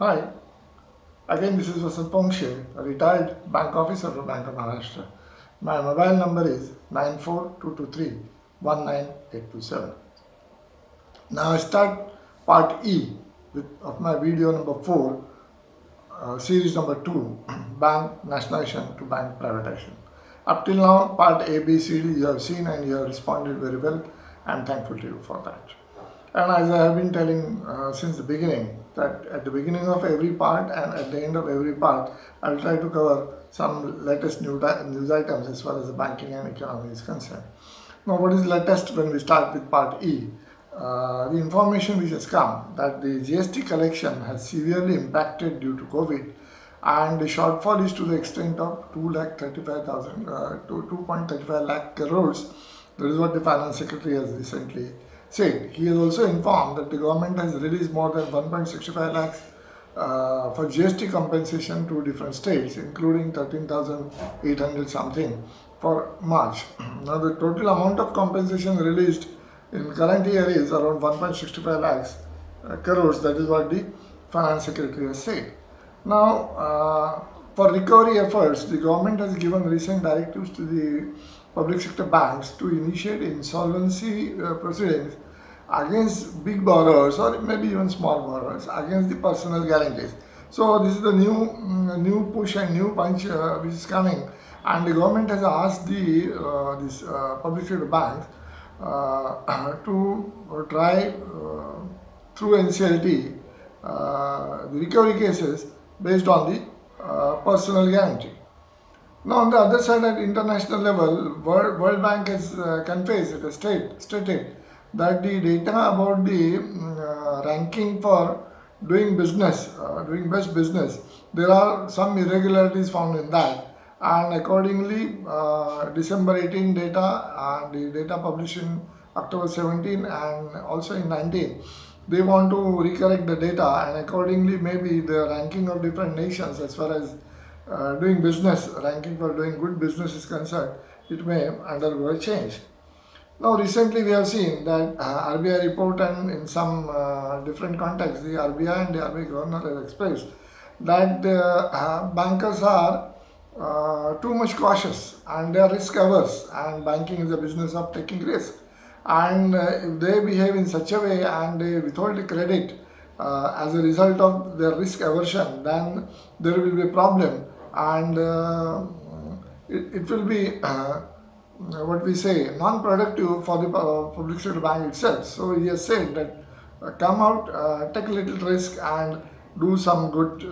Hi, again this is Vasant Ponkshe, a retired bank officer for Bank of Maharashtra. My mobile number is 94223 19827. Now I start part E of my video number 4, series number 2, Bank Nationalization to Bank Privatization. Up till now, part A, B, C, D you have seen and you have responded very well. I am thankful to you for that. And as I have been telling since the beginning, that at the beginning of every part and at the end of every part, I will try to cover some latest news items as far as the banking and economy is concerned. Now, what is latest when we start with part E? The information which has come that the GST collection has severely impacted due to COVID, and the shortfall is to the extent of 2,35,000 to 2.35 lakh crores. That is what the Finance Secretary has recently said. He has also informed that the government has released more than 1.65 lakhs for GST compensation to different states, including 13,800 something for March. Now, the total amount of compensation released in current year is around 1.65 lakhs crores. That is what the Finance Secretary has said. Now, for recovery efforts, the government has given recent directives to the public sector banks to initiate insolvency proceedings against big borrowers or maybe even small borrowers against the personal guarantees. So this is the new push and new punch which is coming, and the government has asked the public sector banks to try through NCLT the recovery cases based on the personal guarantee. Now, on the other side, at international level, World Bank has confessed, it has stated that the data about the ranking for doing business, doing best business, there are some irregularities found in that, and accordingly, December 18 data, the data published in October 17 and also in 19, they want to recorrect the data, and accordingly, maybe the ranking of different nations as far as doing business, ranking for doing good business is concerned, it may undergo a change. Now, recently we have seen that RBI report, and in some different contexts, the RBI and the RBI governor has expressed that bankers are too much cautious and they are risk averse, and banking is a business of taking risk. And if they behave in such a way and they withhold the credit as a result of their risk aversion, then there will be a problem, and it will be what we say non-productive for the public sector bank itself. So he has said that come out, take a little risk and do some good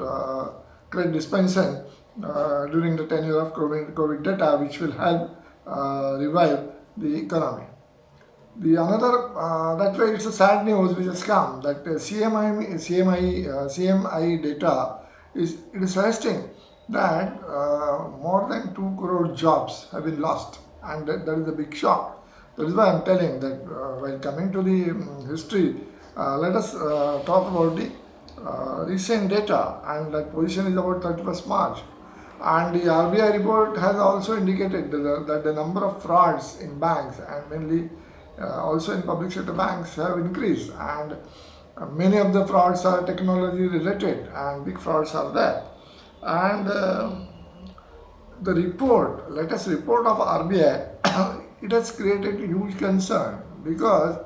credit dispensing during the tenure of COVID data, which will help revive the economy. The another that way, it's a sad news which has come that CMI data is suggesting that more than 2 crore jobs have been lost, and that is a big shock. That is why I am telling that while coming to the history, let us talk about the recent data, and that position is about 31st March. And the RBI report has also indicated that the number of frauds in banks and mainly also in public sector banks have increased, and many of the frauds are technology related and big frauds are there. And the latest report of RBI, it has created huge concern because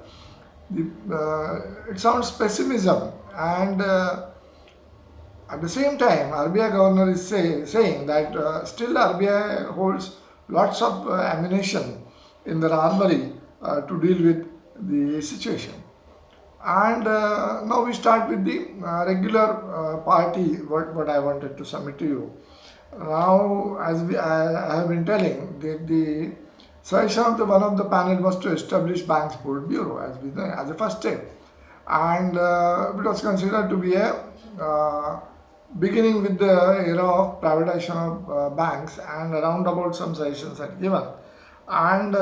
it sounds pessimism, and at the same time RBI governor is saying that still RBI holds lots of ammunition in their armory to deal with the situation. And now we start with the regular party, what I wanted to submit to you. Now, as I have been telling, the suggestion of one of the panel was to establish Banks Board Bureau as a first step. And it was considered to be a beginning with the era of privatization of banks, and around about some suggestions are given. And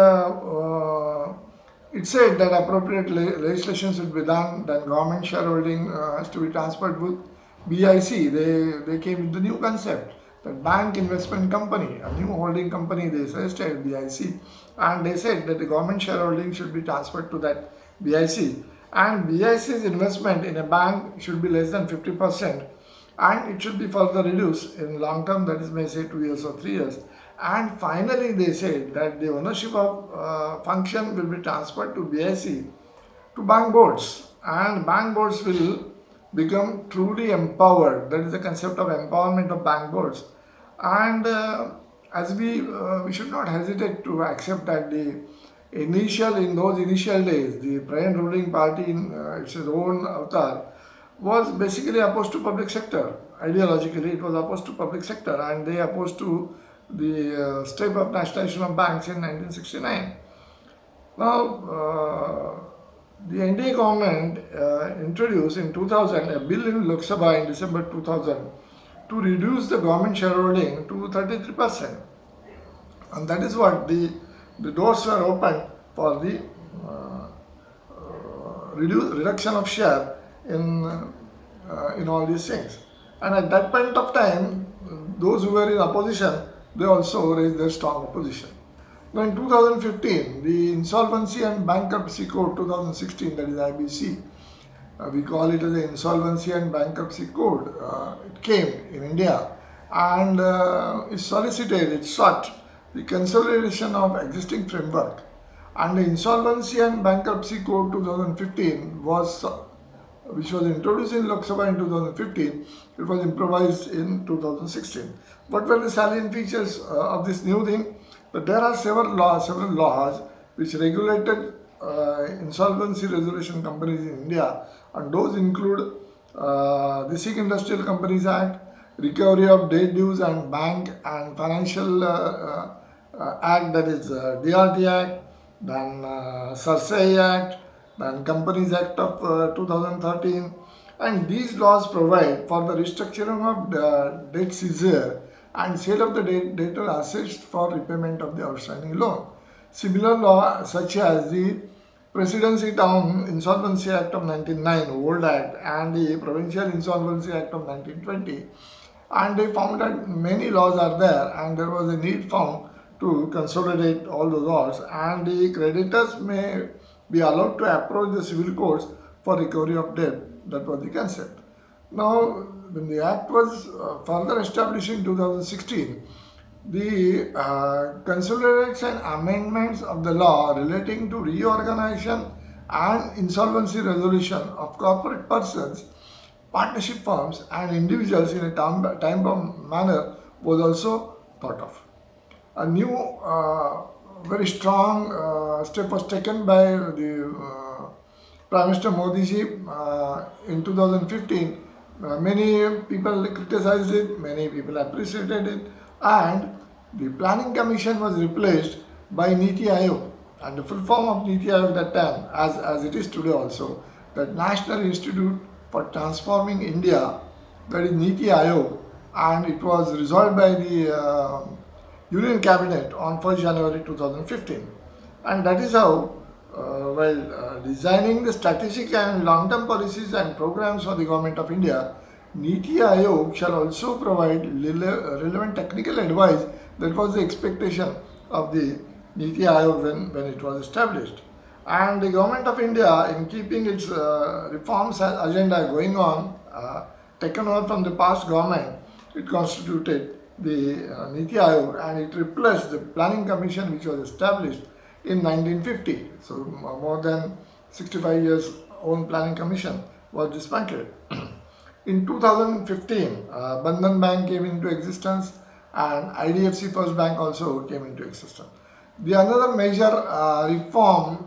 it said that appropriate legislation should be done, then government shareholding has to be transferred with BIC. They came with the new concept, that bank investment company, a new holding company, they suggested BIC, and they said that the government shareholding should be transferred to that BIC, and BIC's investment in a bank should be less than 50%, and it should be further reduced in long term, that is may say 2 years or 3 years. And finally they said that the ownership of function will be transferred to BIC to bank boards, and bank boards will become truly empowered. That is the concept of empowerment of bank boards. And as we should not hesitate to accept that in those initial days, the present ruling party in its own avatar was basically opposed to public sector. Ideologically, it was opposed to public sector, and they opposed to the step of nationalization of banks in 1969. Now, the NDA government introduced in 2000 a bill in Lok Sabha in December 2000 to reduce the government shareholding to 33%. And that is what the doors were opened for the reduction of share in all these things. And at that point of time, those who were in opposition, they also raised their strong opposition. Now in 2015, the Insolvency and Bankruptcy Code 2016, that is IBC, we call it as the Insolvency and Bankruptcy Code, it came in India, and it sought the consolidation of existing framework. And the Insolvency and Bankruptcy Code 2015 which was introduced in Lok Sabha in 2015, it was improvised in 2016. What were the salient features of this new thing? But there are several laws which regulated insolvency resolution companies in India, and those include the Sikh Industrial Companies Act, Recovery of Debt Dues and Bank and Financial Act, that is DRT Act, then Sarsai Act, then Companies Act of 2013, and these laws provide for the restructuring of debt seizure and sale of the debtor assets for repayment of the outstanding loan. Similar laws such as the Presidency Town Insolvency Act of 1909, Old Act, and the Provincial Insolvency Act of 1920, and they found that many laws are there, and there was a need found to consolidate all those laws, and the creditors may be allowed to approach the civil courts for recovery of debt. That was the concept. Now, when the Act was further established in 2016, the consolidation amendments of the law relating to reorganization and insolvency resolution of corporate persons, partnership firms and individuals in a time-bound manner was also thought of. A new very strong step was taken by the Prime Minister Modi ji in 2015. Many people criticized it, many people appreciated it, and the Planning Commission was replaced by NITI Aayog. And the full form of NITI Aayog that time, as it is today also, that National Institute for Transforming India, that is NITI Aayog, and it was resolved by the Union Cabinet on 1st January 2015. And that is how, while designing the strategic and long-term policies and programs for the Government of India, NITI Aayog shall also provide relevant technical advice. That was the expectation of the NITI Aayog when it was established. And the Government of India, in keeping its reforms agenda going on, taken over from the past government, it constituted the NITI Aayog, and it replaced the Planning Commission which was established in 1950. So more than 65 years old Planning Commission was dismantled. In 2015, Bandhan Bank came into existence, and IDFC First Bank also came into existence. The another major reform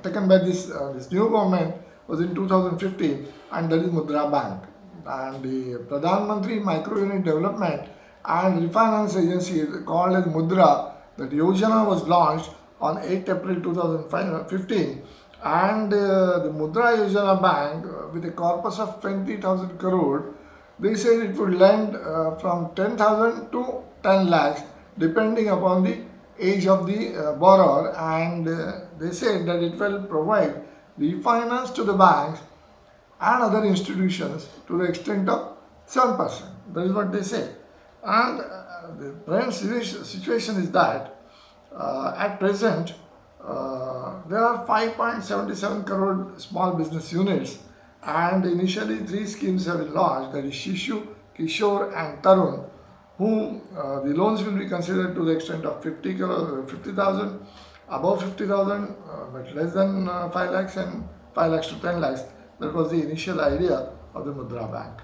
taken by this new government was in 2015, and that is Mudra Bank. And the Pradhan Mantri Micro Unit Development and Refinance Agency called as Mudra, that Yojana was launched on 8 April 2015, and the Mudra Yojana Bank, with a corpus of 20,000 crore, they said it would lend from 10,000 to 10 lakhs depending upon the age of the borrower, and they said that it will provide refinance to the banks and other institutions to the extent of 7%. That is what they say. And the present situation is that at present there are 5.77 crore small business units And initially, three schemes have been launched, that is Shishu, Kishore, and Tarun, whom the loans will be considered to the extent of 50,000, above 50,000, but less than 5 lakhs, and 5 lakhs to 10 lakhs. That was the initial idea of the Mudra Bank.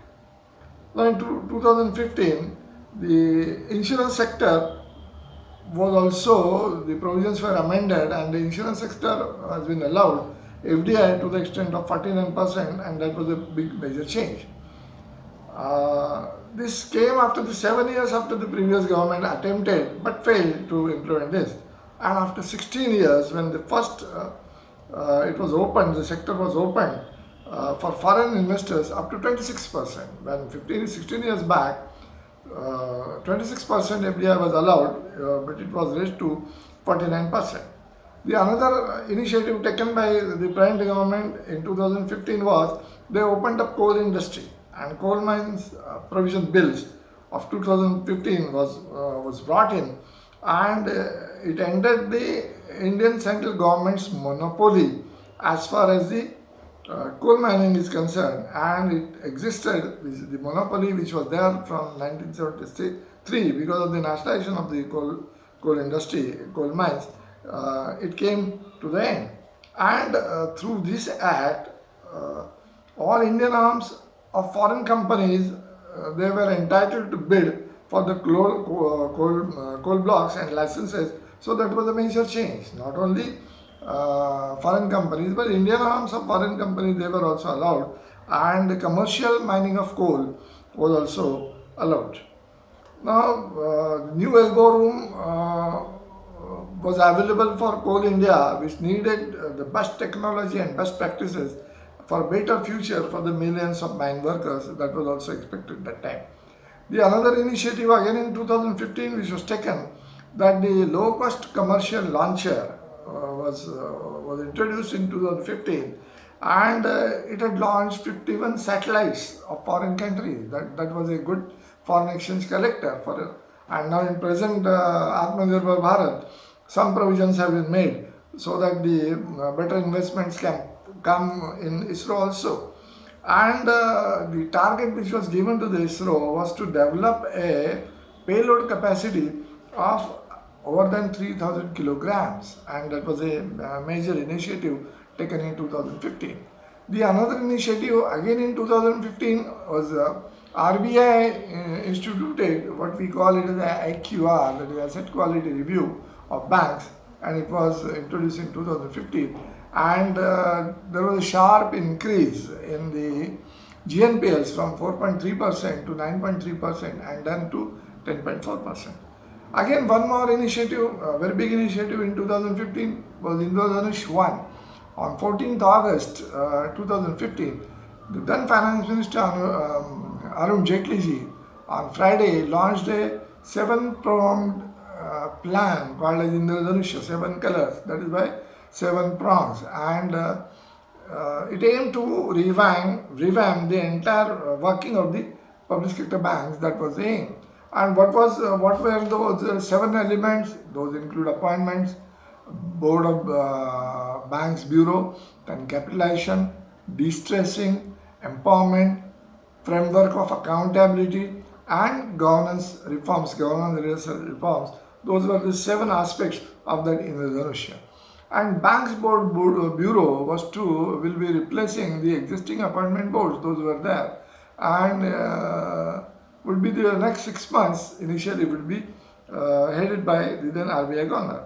Now, in 2015, the insurance sector was also, the provisions were amended, and the insurance sector has been allowed FDI to the extent of 49%, and that was a big major change. This came after the 7 years after the previous government attempted but failed to implement this. And after 16 years, when the first it was opened, the sector was opened for foreign investors up to 26%. When 16 years back, 26% FDI was allowed, but it was raised to 49%. The another initiative taken by the present government in 2015 was they opened up coal industry, and coal mines provision bills of 2015 was brought in, and it ended the Indian central government's monopoly as far as the coal mining is concerned, and it existed, the monopoly which was there from 1973 because of the nationalization of the coal industry, coal mines. It came to the end, and through this act, all Indian arms of foreign companies they were entitled to bid for the coal blocks and licenses. So that was a major change. Not only foreign companies, but Indian arms of foreign companies, they were also allowed, and the commercial mining of coal was also allowed. Now, new elbow room was available for Coal India, which needed the best technology and best practices for better future for the millions of mine workers. That was also expected at that time. The another initiative again in 2015 which was taken, that the low cost commercial launcher was introduced in 2015, and it had launched 51 satellites of foreign countries. That was a good foreign exchange collector for, and now in present Atmanirbhar Bharat, some provisions have been made so that the better investments can come in ISRO also. And the target which was given to the ISRO was to develop a payload capacity of over than 3,000 kilograms, and that was a major initiative taken in 2015. The another initiative again in 2015 was RBI instituted what we call it as IQR, that is Asset Quality Review of Banks, and it was introduced in 2015. And there was a sharp increase in the GNPLs from 4.3% to 9.3% and then to 10.4%. Again, one more initiative, a very big initiative in 2015 was Dhanush I. On 14th August 2015, the then Finance Minister Arun Jaitley ji on Friday launched a 7-pronged plan called as Dhanush, 7 colors, that is by 7 prongs, and it aimed to revamp the entire working of the public sector banks. That was the aim. And what were those 7 elements? Those include appointments, board of banks bureau, then capitalization, de-stressing, empowerment, framework of accountability, and governance reforms, governance reforms. Those were the 7 aspects of that Dhanush. And Banks Board Bureau will be replacing the existing appointment boards. Those were there, and would be the next 6 months. Initially, would be headed by the then RBI governor.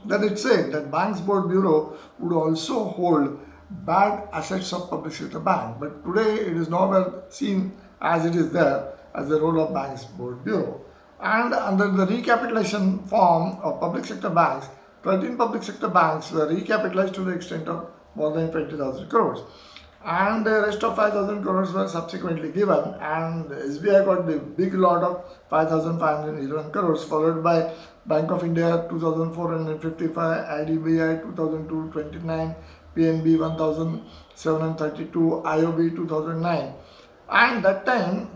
Then it said that Banks Board Bureau would also hold bad assets of public sector bank, but today it is nowhere seen as it is there as the role of Banks Board Bureau. And under the recapitalization form of public sector banks, 13 public sector banks were recapitalized to the extent of more than 20,000 crores. And the rest of 5,000 crores were subsequently given, and SBI got the big lot of 5,511 crores, followed by Bank of India 2,455, IDBI 2,229, PNB 1,732, Aayog 2009. And that time,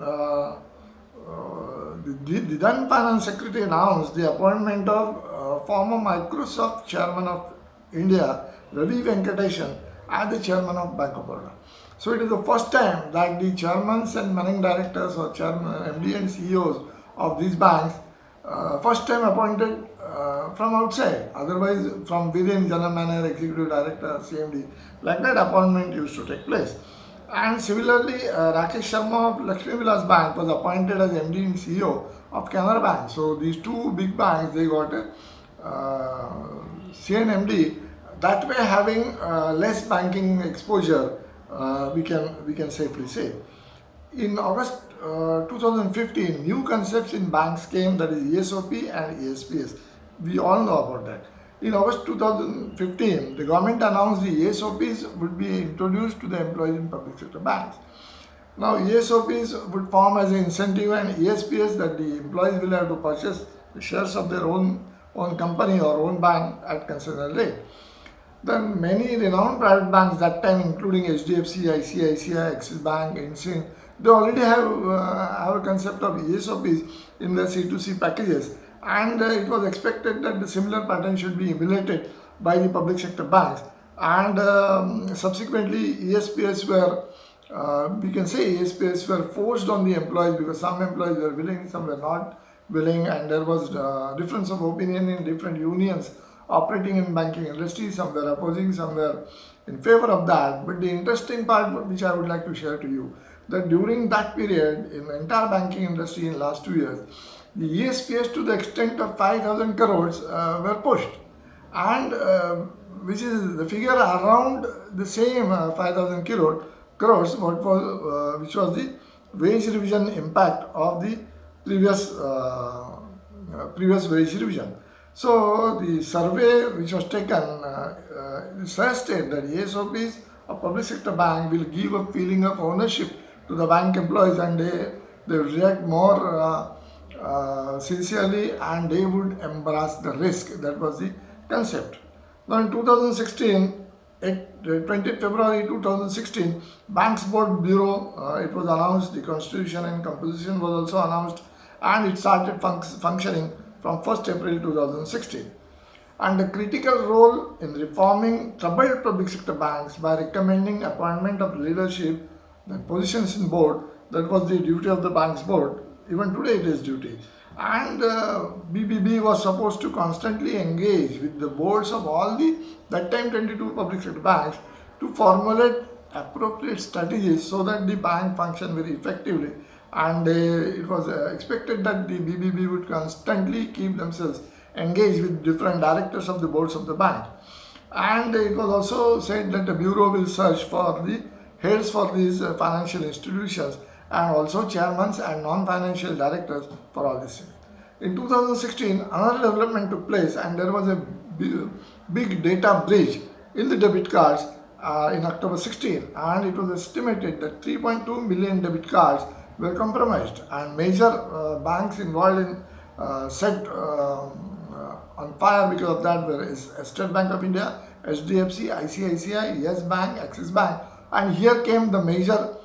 the then Finance Secretary announced the appointment of former Microsoft Chairman of India, Ravi Venkatesan, as the Chairman of Bank of Baroda. So it is the first time that the chairmen and managing directors or chairman, MD and CEOs of these banks, first time appointed from outside, otherwise from within, general manager, executive director, CMD, like that appointment used to take place. And similarly, Rakesh Sharma of Lakshmi Vilas Bank was appointed as MD and CEO of Canara Bank. So these two big banks, they got a CNMD, that way having less banking exposure, we can safely say. In August 2015, new concepts in banks came, that is ESOP and ESPS. We all know about that. In August 2015, the government announced the ESOPs would be introduced to the employees in public sector banks. Now ESOPs would form as an incentive, and ESPS, that the employees will have to purchase the shares of their own company or own bank at considerable rate. Then many renowned private banks that time, including HDFC, ICICI, Axis Bank, InsuranceIndra, they already have a concept of ESOPs in their C2C packages, and it was expected that the similar pattern should be emulated by the public sector banks. And subsequently, ESPS were, we can say ESPS were forced on the employees, because some employees were willing, some were not willing, and there was difference of opinion in different unions operating in banking industry. Some were opposing, some were in favor of that. But the interesting part which I would like to share to you, that during that period in the entire banking industry in last 2 years, the ESPS to the extent of 5,000 crores were pushed, and which is the figure around the same 5,000 crores what was which was the wage revision impact of the previous wage revision. So the survey which was taken suggested that ESOPs of public sector bank will give a feeling of ownership to the bank employees, and they will react more sincerely, and they would embrace the risk. That was the concept. Now in 2016, 20th February 2016, Banks Board Bureau, it was announced, the constitution and composition was also announced, and it started functioning from 1st April 2016. And the critical role in reforming troubled public sector banks by recommending appointment of leadership and positions in board, that was the duty of the Banks Board. Even today it is duty. And BBB was supposed to constantly engage with the boards of all the, that time 22 public sector banks, to formulate appropriate strategies so that the bank function very effectively. And it was expected that the BBB would constantly keep themselves engaged with different directors of the boards of the bank. And it was also said that the bureau will search for the heads for these financial institutions, and also chairmen and non-financial directors for all this. In 2016, another development took place, and there was a big data breach in the debit cards in October 16, and it was estimated that 3.2 million debit cards were compromised, and major banks involved in set on fire because of that were State Bank of India, HDFC, ICICI, Yes Bank, Axis Bank, and here came the major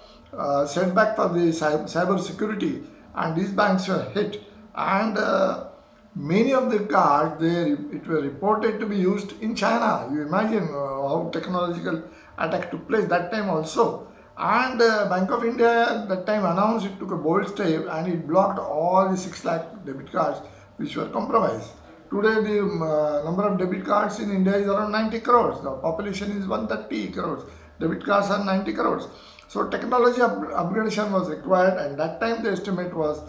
setback for the cyber security, and these banks were hit, and many of the cards it were reported to be used in China. You imagine how technological attack took place that time also. And Bank of India at that time announced, it took a bold step, and it blocked all the 6 lakh debit cards which were compromised. Today the number of debit cards in India is around 90 crores. The population is 130 crores. Debit cards are 90 crores. So technology upgradation was required, and that time the estimate was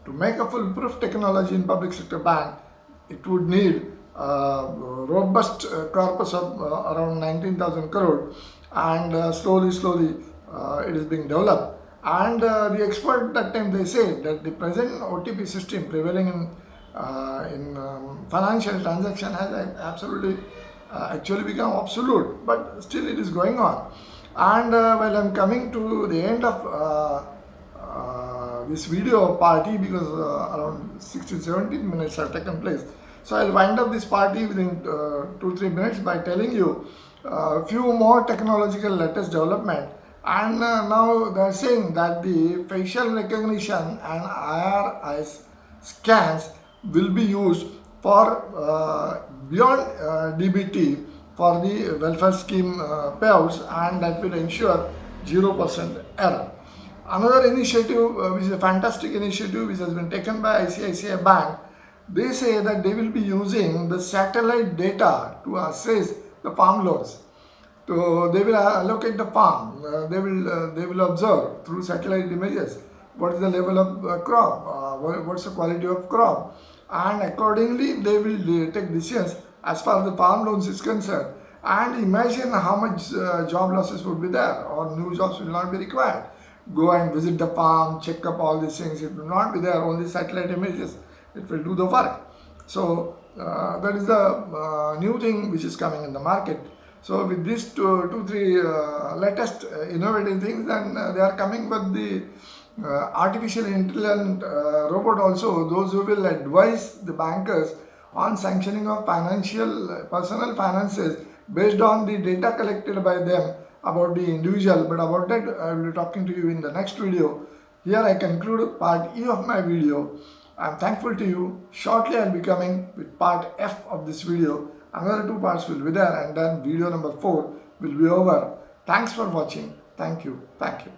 to make a foolproof technology in public sector bank, it would need a robust corpus of around 19,000 crore, and slowly it is being developed. And the expert that time, they said that the present OTP system prevailing in financial transaction has absolutely actually become obsolete, but still it is going on. And while I'm coming to the end of this video party, because around 16-17 minutes have taken place, so I'll wind up this party within 2-3 minutes by telling you a few more technological latest development. And now they are saying that the facial recognition and IRIS scans will be used for beyond DBT for the welfare scheme payouts, and that will ensure 0% error. Another initiative, which is a fantastic initiative, which has been taken by ICICI Bank, they say that they will be using the satellite data to assess the farm loans. So they will allocate the farm. They will observe through satellite images what is the level of crop, what's the quality of crop, and accordingly they will take decisions as far as the farm loans is concerned. And imagine how much job losses would be there, or new jobs will not be required. Go and visit the farm, check up all these things. It will not be there, only satellite images. It will do the work. So that is the new thing which is coming in the market. So with these two, three latest innovative things, and they are coming with the artificial intelligent robot also, those who will advise the bankers on sanctioning of personal finances based on the data collected by them about the individual. But about that I will be talking to you in the next video. Here I conclude part E of my video. I am thankful to you. Shortly I will be coming with part F of this video. Another 2 parts will be there, and then video number 4 will be over. Thanks for watching. Thank you. Thank you.